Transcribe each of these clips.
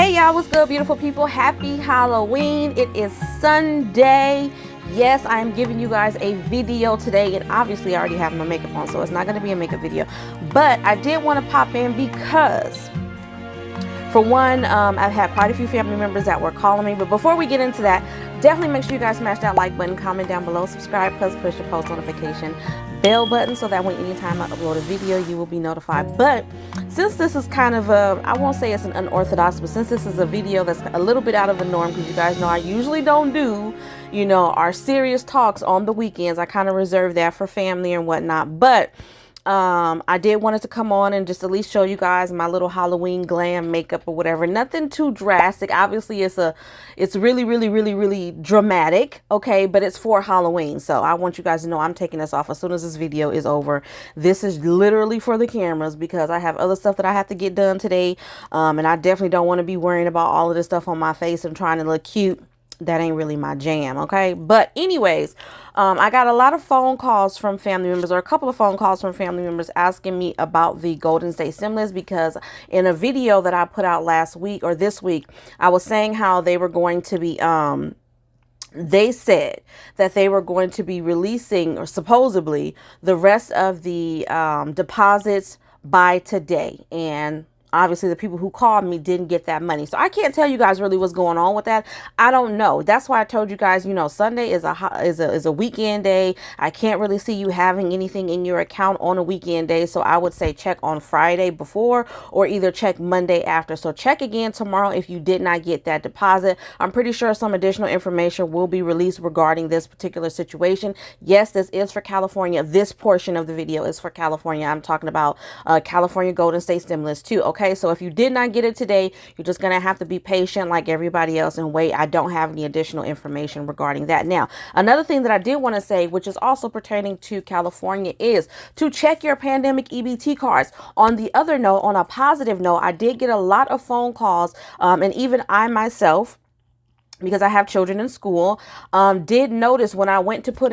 Hey y'all, what's good, beautiful people? Happy Halloween. It is Sunday. Yes, I am giving you guys a video today, and obviously I already have my makeup on, so it's not going to be a makeup video, but I did want to pop in because for one, I've had quite a few family members that were calling me. But before we get into that, definitely make sure you guys smash that like button, comment down below, subscribe, plus push the post notification bell button so that when anytime I upload a video, you will be notified. But since this is kind of a, I won't say it's an unorthodox, but since this is a video that's a little bit out of the norm, because you guys know I usually don't do, you know, our serious talks on the weekends. I kind of reserve that for family and whatnot. But I did want it to come on and just at least show you guys my little Halloween glam makeup or whatever. Nothing too drastic. Obviously it's really dramatic, okay, but it's for Halloween. So I want you guys to know I'm taking this off as soon as this video is over. This is literally for the cameras because I have other stuff that I have to get done today. And I definitely don't want to be worrying about all of this stuff on my face and trying to look cute. That ain't really my jam, okay? But anyways, I got a lot of phone calls from family members, or a couple of phone calls from family members asking me about the Golden State Stimulus, because in a video that I put out last week or this week, I was saying how they were going to be they said that they were going to be releasing, or supposedly, the rest of the deposits by today. And obviously the people who called me didn't get that money. So I can't tell you guys really what's going on with that. I don't know. That's why I told you guys, you know, Sunday is a weekend day. I can't really see you having anything in your account on a weekend day. So I would say check on Friday before, or either check Monday after. So check again tomorrow if you did not get that deposit. I'm pretty sure some additional information will be released regarding this particular situation. Yes, this is for California. This portion of the video is for California. I'm talking about California Golden State Stimulus too. Okay, so if you did not get it today, you're just going to have to be patient like everybody else and wait. I don't have any additional information regarding that. Now, another thing that I did want to say, which is also pertaining to California, is to check your pandemic EBT cards. On the other note, on a positive note, I did get a lot of phone calls, and even I myself, because I have children in school, did notice when I went to put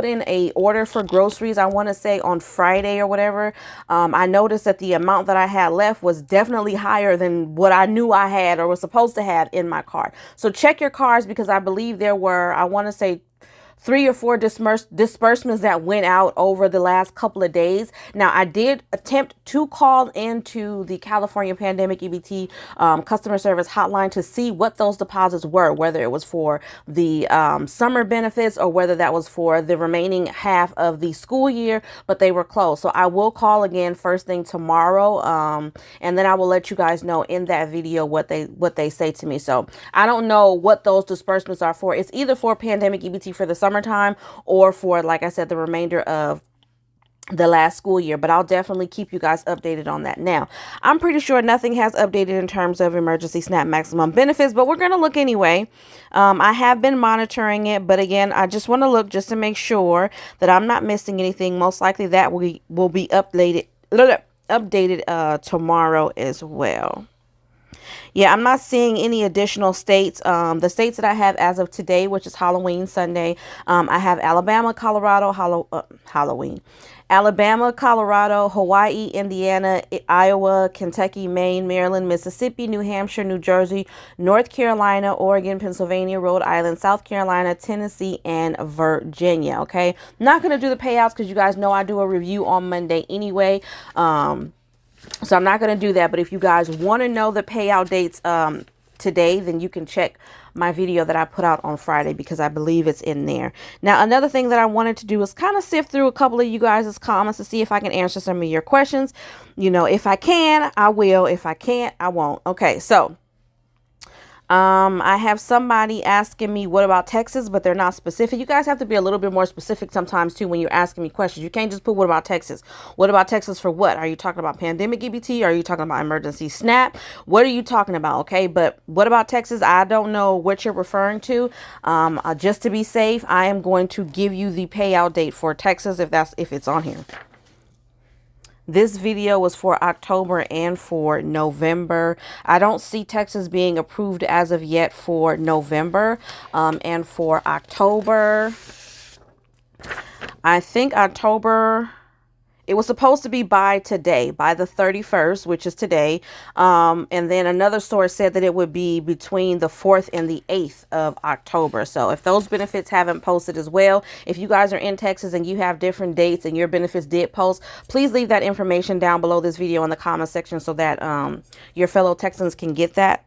in a order for groceries, I want to say on Friday or whatever, I noticed that the amount that I had left was definitely higher than what I knew I had or was supposed to have in my card. So check your cards, because I believe there were, I want to say, 3 or 4 disbursements that went out over the last couple of days. Now, I did attempt to call into the California Pandemic EBT customer service hotline to see what those deposits were, whether it was for the summer benefits or whether that was for the remaining half of the school year, but they were closed. So I will call again first thing tomorrow, and then I will let you guys know in that video what they say to me. So I don't know what those disbursements are for. It's either for Pandemic EBT for the summertime or for, like I said, the remainder of the last school year, but I'll definitely keep you guys updated on that. Now, I'm pretty sure nothing has updated in terms of emergency SNAP maximum benefits, but we're going to look anyway. I have been monitoring it, but again, I just want to look just to make sure that I'm not missing anything. Most likely that will be updated tomorrow as well. Yeah, I'm not seeing any additional states. The states that I have as of today, which is Halloween Sunday, I have Alabama, Colorado, Alabama, Colorado, Hawaii, Indiana, Iowa, Kentucky, Maine, Maryland, Mississippi, New Hampshire, New Jersey, North Carolina, Oregon, Pennsylvania, Rhode Island, South Carolina, Tennessee, and Virginia. Okay, I'm not going to do the payouts because you guys know I do a review on Monday anyway. So I'm not going to do that. But if you guys want to know the payout dates today, then you can check my video that I put out on Friday, because I believe it's in there. Now, another thing that I wanted to do is kind of sift through a couple of you guys' comments to see if I can answer some of your questions. You know, if I can, I will. If I can't, I won't. Okay, so I have somebody asking me, what about Texas? But they're not specific. You guys have to be a little bit more specific sometimes too when you're asking me questions. You can't just put what about Texas? What about Texas for what? Are you talking about pandemic EBT? Are you talking about emergency SNAP? What are you talking about? Okay, but what about Texas? I don't know what you're referring to. Just to be safe, I am going to give you the payout date for Texas if it's on here. This video was for October and for November. I don't see Texas being approved as of yet for November. And for October, I think October it was supposed to be by today, by the 31st, which is today. And then another source said that it would be between the 4th and the 8th of October. So if those benefits haven't posted as well, if you guys are in Texas and you have different dates and your benefits did post, please leave that information down below this video in the comment section so that your fellow Texans can get that.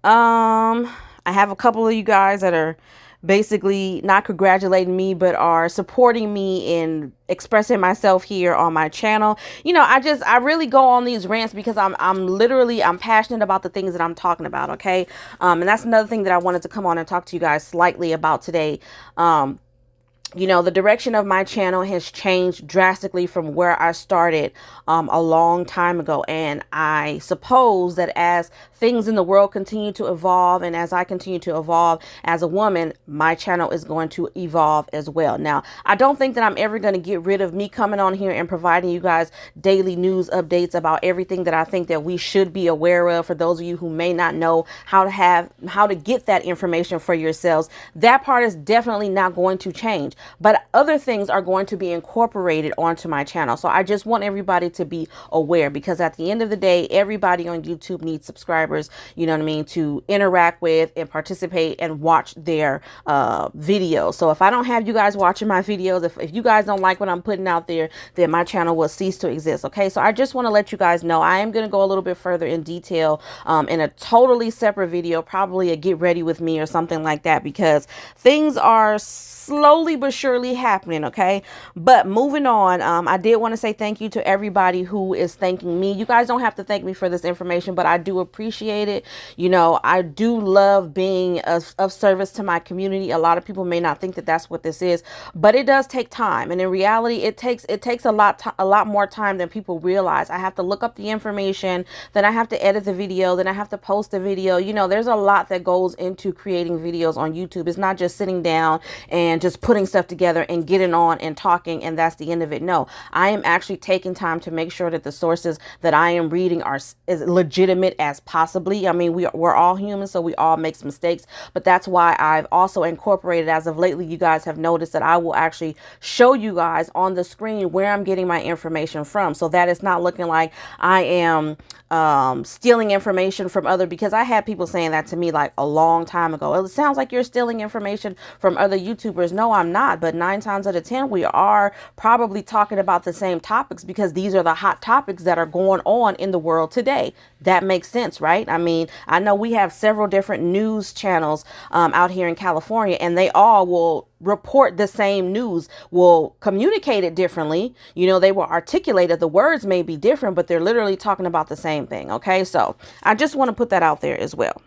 I have a couple of you guys that are basically not congratulating me, but are supporting me in expressing myself here on my channel. You know, I really go on these rants because I'm passionate about the things that I'm talking about. Okay. And that's another thing that I wanted to come on and talk to you guys slightly about today. You know, the direction of my channel has changed drastically from where I started a long time ago. And I suppose that as things in the world continue to evolve and as I continue to evolve as a woman, my channel is going to evolve as well. Now, I don't think that I'm ever going to get rid of me coming on here and providing you guys daily news updates about everything that I think that we should be aware of. For those of you who may not know how to get that information for yourselves, that part is definitely not going to change. But other things are going to be incorporated onto my channel. So I just want everybody to be aware, because at the end of the day, everybody on YouTube needs subscribers, you know what I mean, to interact with and participate and watch their videos. So if I don't have you guys watching my videos, if you guys don't like what I'm putting out there, then my channel will cease to exist. Okay, so I just want to let you guys know I am going to go a little bit further in detail in a totally separate video, probably a get ready with me or something like that, because things are slowly but surely happening. Okay, but moving on, I did want to say thank you to everybody who is thanking me. You guys don't have to thank me for this information, but I do appreciate it. You know, I do love being of service to my community. A lot of people may not think that that's what this is, but it does take time, and in reality it takes a lot more time than people realize. I have to look up the information, then I have to edit the video, then I have to post the video. You know, there's a lot that goes into creating videos on YouTube. It's not just sitting down and just putting stuff together and getting on and talking and that's the end of it. No, I am actually taking time to make sure that the sources that I am reading are as legitimate as possibly. I mean, we're all human, so we all make mistakes, but that's why I've also incorporated, as of lately, you guys have noticed that I will actually show you guys on the screen where I'm getting my information from, so that it's not looking like I am stealing information from other, because I had people saying that to me like a long time ago. It sounds like you're stealing information from other YouTubers. No, I'm not, but 9 times out of 10 we are probably talking about the same topics, because these are the hot topics that are going on in the world today. That makes sense, right? I mean, I know we have several different news channels out here in California, and they all will report the same news, will communicate it differently. You know, they will articulate it. The words may be different, but they're literally talking about the same thing. Okay, so I just want to put that out there as well.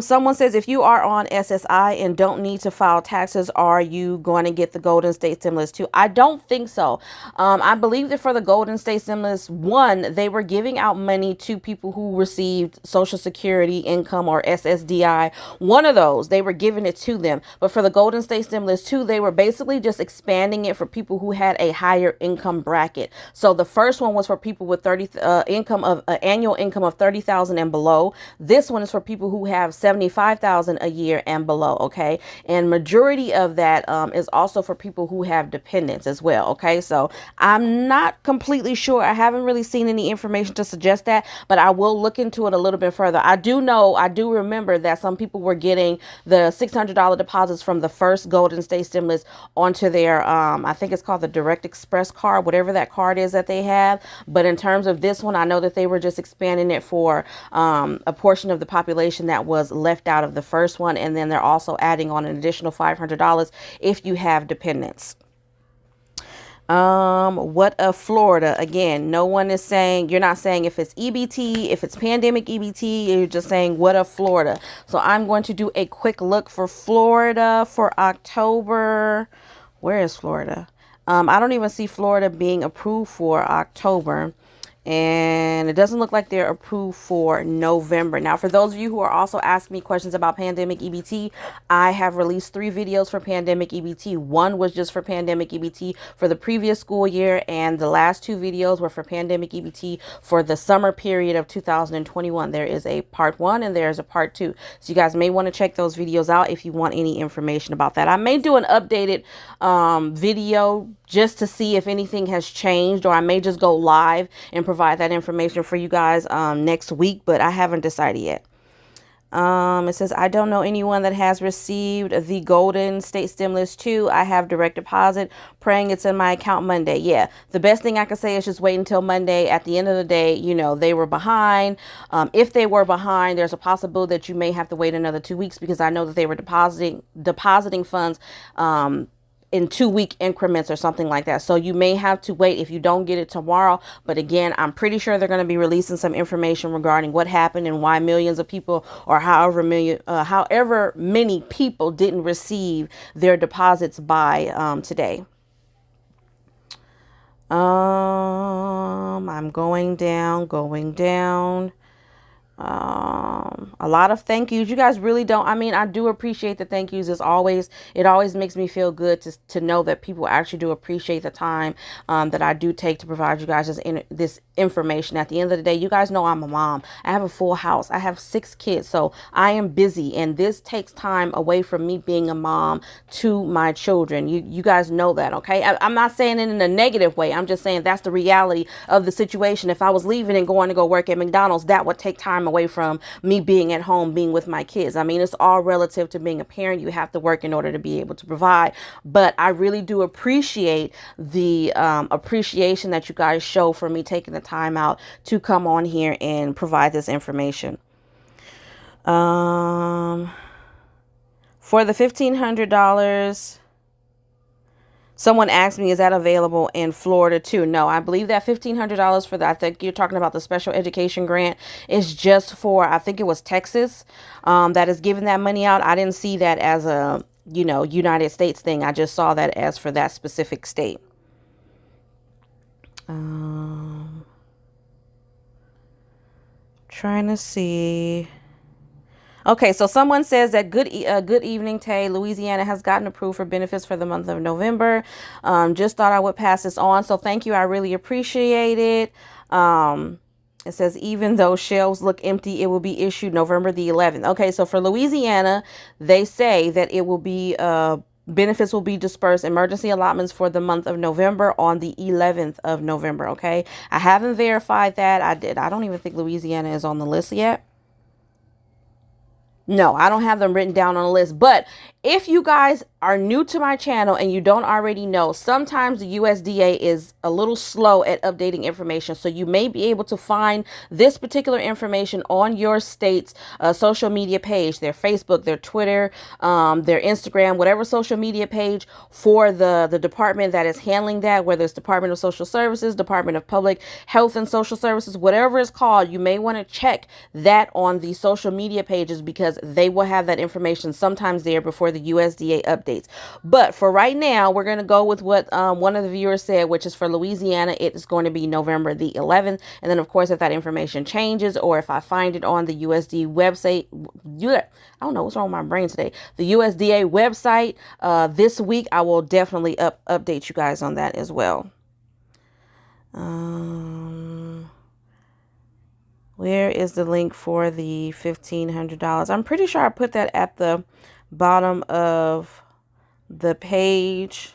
Someone says, if you are on SSI and don't need to file taxes, are you going to get the Golden State Stimulus too? I don't think so. I believe that for the Golden State Stimulus, one, they were giving out money to people who received Social Security income or SSDI. One of those, they were giving it to them. But for the Golden State Stimulus two, they were basically just expanding it for people who had a higher income bracket. So the first one was for people with annual income of 30,000 and below. This one is for people who have 75,000 a year and below. Okay, and majority of that is also for people who have dependents as well. Okay, so I'm not completely sure. I haven't really seen any information to suggest that, but I will look into it a little bit further. I do remember that some people were getting the $600 deposits from the first Golden State Stimulus onto their I think it's called the Direct Express card, whatever that card is that they have. But in terms of this one, I know that they were just expanding it for a portion of the population that was left out of the first one, and then they're also adding on an additional $500 if you have dependents. What of Florida? Again, no one is saying, you're not saying if it's EBT, if it's pandemic EBT, you're just saying what of Florida. So I'm going to do a quick look for Florida for October. Where is Florida? I don't even see Florida being approved for October. And it doesn't look like they're approved for November. Now, for those of you who are also asking me questions about pandemic EBT, I have released 3 videos for pandemic EBT. One was just for pandemic EBT for the previous school year, and the last 2 videos were for pandemic EBT for the summer period of 2021. There is a part 1 and there is a part 2. So you guys may want to check those videos out if you want any information about that. I may do an updated video just to see if anything has changed, or I may just go live and provide that information for you guys next week, but I haven't decided yet. It says, I don't know anyone that has received the Golden State Stimulus 2. I have direct deposit, praying it's in my account Monday. Yeah, the best thing I can say is just wait until Monday. At the end of the day, you know, they were behind. If they were behind, there's a possibility that you may have to wait another 2 weeks, because I know that they were depositing funds in 2-week increments or something like that. So you may have to wait if you don't get it tomorrow. But again, I'm pretty sure they're going to be releasing some information regarding what happened and why millions of people, or however many people didn't receive their deposits by today. I'm going down. A lot of thank yous. You guys really don't, I mean, I do appreciate the thank yous. It always makes me feel good to know that people actually do appreciate the time that I do take to provide you guys this information. At the end of the day, you guys know I'm a mom. I have a full house. I have 6 kids, so I am busy, and this takes time away from me being a mom to my children. You guys know that, okay? I'm not saying it in a negative way. I'm just saying that's the reality of the situation. If I was leaving and going to go work at McDonald's, that would take time away from me being at home, being with my kids. I mean, it's all relative to being a parent. You have to work in order to be able to provide. But I really do appreciate the appreciation that you guys show for me taking the time out to come on here and provide this information. For the $1,500, someone asked me, is that available in Florida too? No, I believe that $1,500 for that, I think you're talking about the special education grant, is just for, I think it was Texas that is giving that money out. I didn't see that as a, you know, United States thing. I just saw that as for that specific state. Trying to see. Okay, so someone says that good evening, Tay. Louisiana has gotten approved for benefits for the month of November. Just thought I would pass this on. So thank you. I really appreciate it. It says, even though shelves look empty, it will be issued November the 11th. Okay, so for Louisiana, they say that it will be benefits will be dispersed, emergency allotments for the month of November on the 11th of November. Okay, I haven't verified that. I don't even think Louisiana is on the list yet. No, I don't have them written down on a list. But if you guys are new to my channel and you don't already know, sometimes the USDA is a little slow at updating information. So you may be able to find this particular information on your state's social media page, their Facebook, their Twitter, their Instagram, whatever social media page for the department that is handling that, whether it's Department of Social Services, Department of Public Health and Social Services, whatever it's called. You may want to check that on the social media pages, because they will have that information sometimes there before the USDA updates. But for right now, we're going to go with what one of the viewers said, which is for Louisiana, it is going to be November the 11th. And then, of course, if that information changes, or if I find it on the USDA website, I don't know what's wrong with my brain today, the USDA website this week, I will definitely update you guys on that as well. Where is the link for the $1,500? I'm pretty sure I put that at the bottom of the page.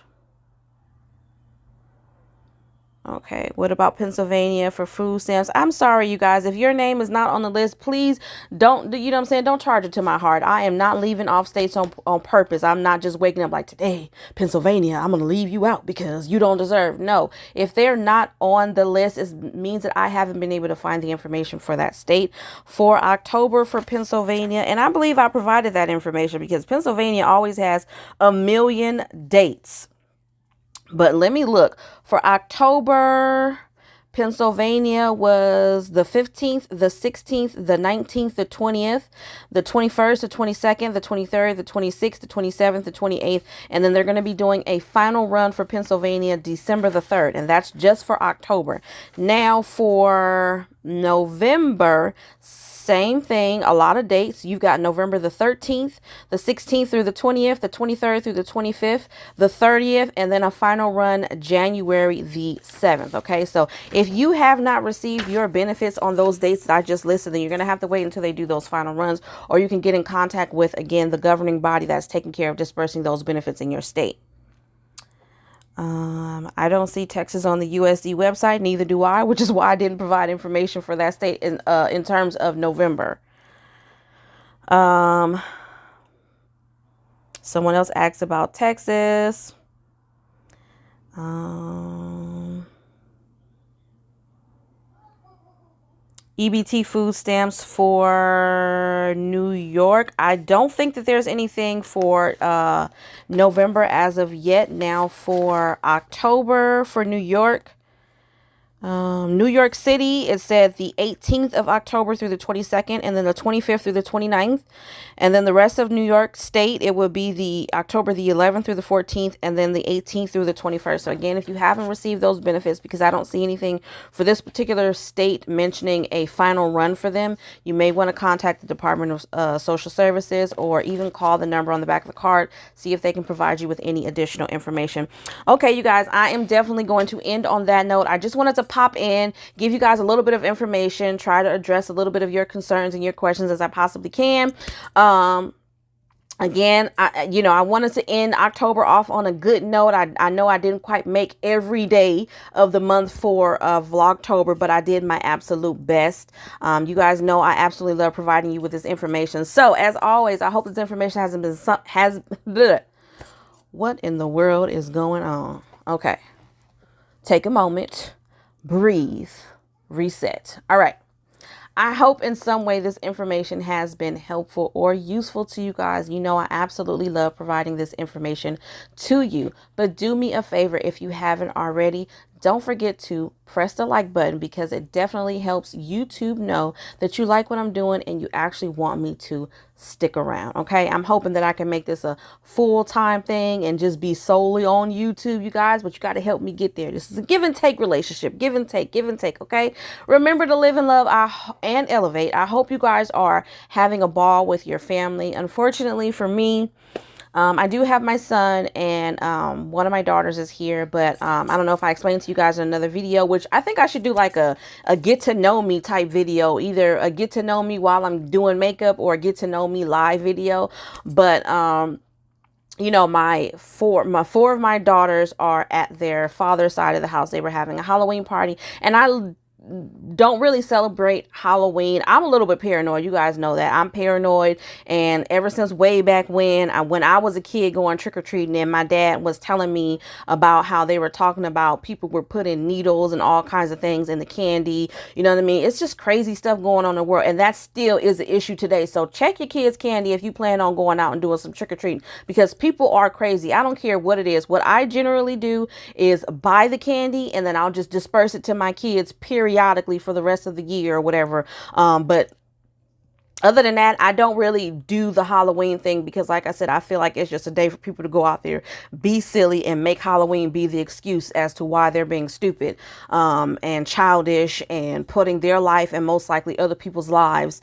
Okay, what about Pennsylvania for food stamps? I'm sorry, you guys, if your name is not on the list, please don't, you know what I'm saying? Don't charge it to my heart. I am not leaving off states on purpose. I'm not just waking up like, today, Pennsylvania, I'm going to leave you out because you don't deserve. No, if they're not on the list, it means that I haven't been able to find the information for that state. For October for Pennsylvania, and I believe I provided that information because Pennsylvania always has a million dates. But let me look for October. Pennsylvania was the 15th, the 16th, the 19th, the 20th, the 21st, the 22nd, the 23rd, the 26th, the 27th, the 28th. And then they're going to be doing a final run for Pennsylvania December the 3rd. And that's just for October. Now for November, same thing, a lot of dates. You've got November the 13th, the 16th through the 20th, the 23rd through the 25th, the 30th, and then a final run January the 7th. Okay, so if you have not received your benefits on those dates that I just listed, then you're going to have to wait until they do those final runs, or you can get in contact with, again, the governing body that's taking care of dispersing those benefits in your state. I don't see Texas on the USD website, neither do I, which is why I didn't provide information for that state in terms of November. Someone else asked about Texas. EBT food stamps for New York. I don't think that there's anything for November as of yet. Now for October for New York. New York City, it said the 18th of October through the 22nd, and then the 25th through the 29th. And then the rest of New York State, it would be the October the 11th through the 14th, and then the 18th through the 21st. So again, if you haven't received those benefits, because I don't see anything for this particular state mentioning a final run for them, you may want to contact the Department of Social Services, or even call the number on the back of the card, see if they can provide you with any additional information. Okay, you guys, I am definitely going to end on that note. I just wanted to pop in, give you guys a little bit of information, try to address a little bit of your concerns and your questions as I possibly can. Again, I wanted to end October off on a good note. I know I didn't quite make every day of the month for Vlogtober, but I did my absolute best. You guys know I absolutely love providing you with this information. So as always, I hope this information what in the world is going on? Okay, take a moment. Breathe, reset. All right. I hope in some way this information has been helpful or useful to you guys. You know, I absolutely love providing this information to you, but do me a favor, if you haven't already, don't forget to press the like button, because it definitely helps YouTube know that you like what I'm doing and you actually want me to stick around. Okay, I'm hoping that I can make this a full-time thing and just be solely on YouTube, you guys, but you got to help me get there. This is a give and take relationship, give and take, give and take. Okay, remember to live and love and elevate. I hope you guys are having a ball with your family. Unfortunately for me, I do have my son, and one of my daughters is here, but I don't know if I explained to you guys in another video, which I think I should do like a get to know me type video, either a get to know me while I'm doing makeup or a get to know me live video. But you know, four of my daughters are at their father's side of the house. They were having a Halloween party, and I don't really celebrate Halloween. I'm a little bit paranoid. You guys know that I'm paranoid. And ever since way back when I was a kid going trick-or-treating, and my dad was telling me about how they were talking about people were putting needles and all kinds of things in the candy. You know what I mean? It's just crazy stuff going on in the world. And that still is an issue today. So check your kids' candy if you plan on going out and doing some trick-or-treating, because people are crazy. I don't care what it is. What I generally do is buy the candy, and then I'll just disperse it to my kids periodically for the rest of the year or whatever. But other than that, I don't really do the Halloween thing, because like I said, I feel like it's just a day for people to go out there, be silly, and make Halloween be the excuse as to why they're being stupid and childish and putting their life and most likely other people's lives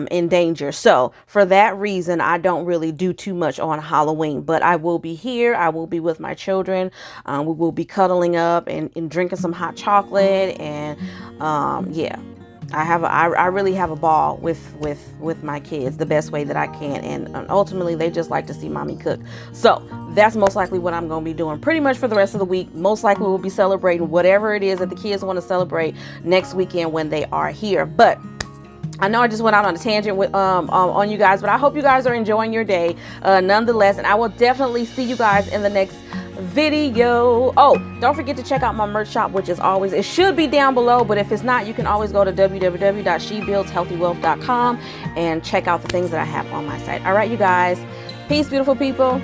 in danger. So for that reason, I don't really do too much on Halloween, but I will be here. I will be with my children. We will be cuddling up and drinking some hot chocolate, and yeah. I really have a ball with my kids the best way that I can, and ultimately they just like to see mommy cook. So that's most likely what I'm going to be doing pretty much for the rest of the week. Most likely we'll be celebrating whatever it is that the kids want to celebrate next weekend when they are here. But I know I just went out on a tangent with on you guys, but I hope you guys are enjoying your day nonetheless, and I will definitely see you guys in the next video. Oh, don't forget to check out my merch shop, which is always, it should be down below, but if it's not, you can always go to www.shebuildshealthywealth.com and check out the things that I have on my site. All right, you guys, peace, beautiful people.